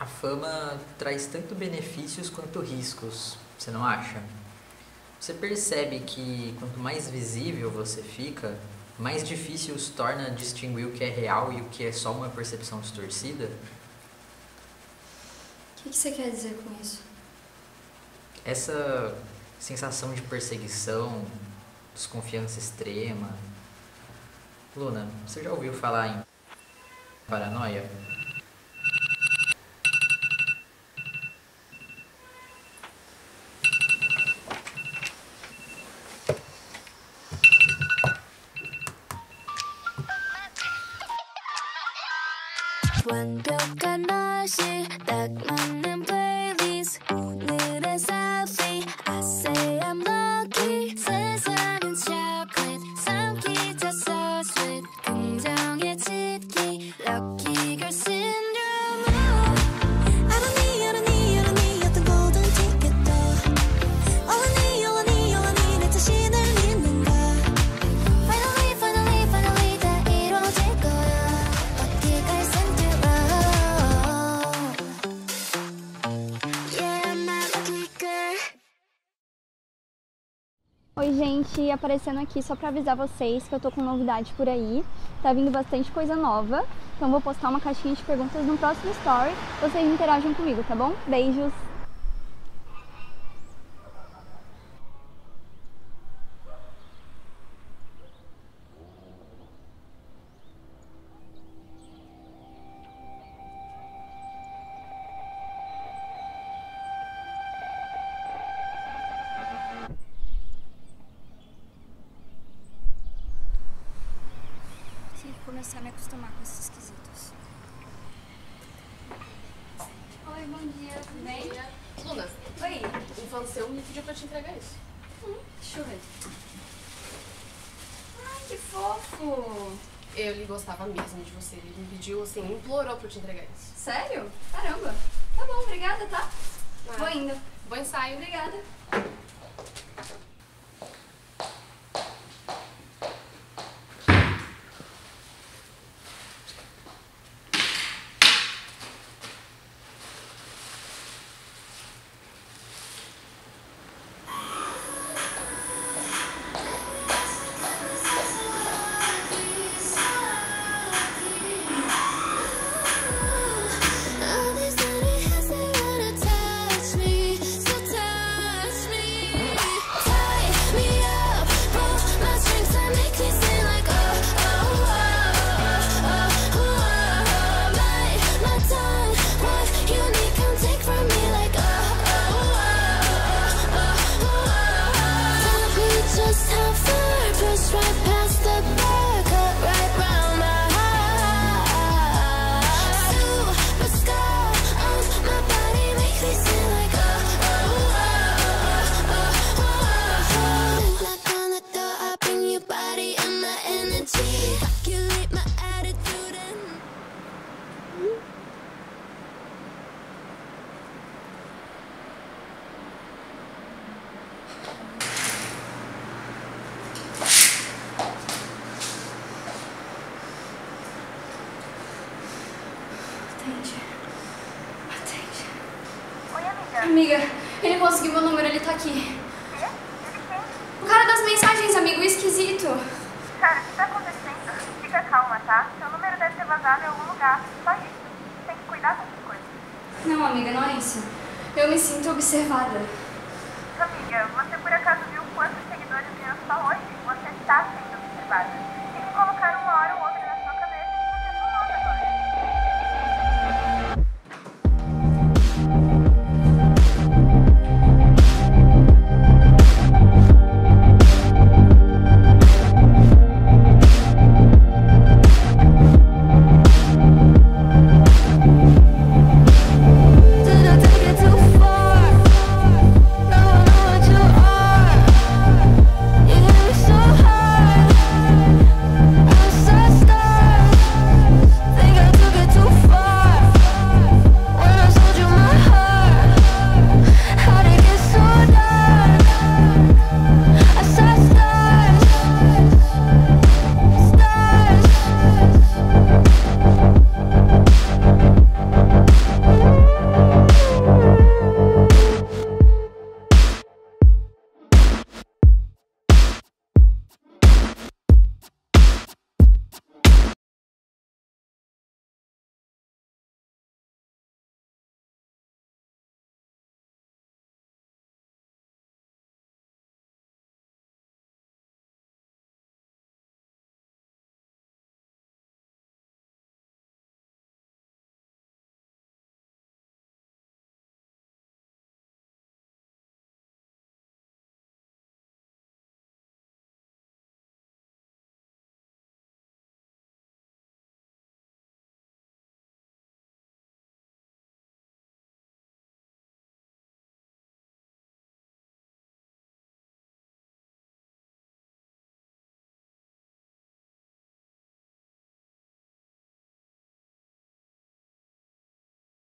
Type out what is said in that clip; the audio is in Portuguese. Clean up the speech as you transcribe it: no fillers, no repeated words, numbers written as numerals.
A fama traz tanto benefícios quanto riscos, você não acha? Você percebe que quanto mais visível você fica, mais difícil se torna distinguir o que é real e o que é só uma percepção distorcida? O que você quer dizer com isso? Essa sensação de perseguição, desconfiança extrema. Luna, você já ouviu falar em paranoia? 완벽한 날씨 딱 맞는 playlist 오늘의 selfie I say I'm lucky 세상은 chocolate 삼키자 so sweet 긍정해지기 lucky girl syndrome I don't need 어떤 golden ticket도 All I need 내 자신을 믿는 걸 Finally 다 이루어질 거야 어디가 Oi gente, aparecendo aqui só pra avisar vocês que eu tô com novidade por aí. Tá vindo bastante coisa nova, então vou postar uma caixinha de perguntas no próximo story. Vocês interagem comigo, tá bom? Beijos! Começar a me acostumar com esses esquisitos. Oi, bom dia, tudo bem? Luna, Oi. um fã seu me pediu pra te entregar isso. Deixa eu ver. Ai, que fofo! Ele gostava mesmo de você. Ele me pediu, assim, implorou pra eu te entregar isso. Sério? Caramba! Tá bom, obrigada, tá? Vou indo. Bom ensaio. Obrigada. Atende. Oi, amiga. Amiga, ele conseguiu meu número, ele tá aqui. Quê? Ele quem? O cara das mensagens, amigo, esquisito. Cara, o que tá acontecendo? Fica calma, tá? Seu número deve ter vazado em algum lugar. Só isso. Tem que cuidar dessas coisas. Não, amiga, não é isso. Eu me sinto observada. Amiga, você por acaso viu quantos seguidores ganhou só hoje? Você está sendo observada.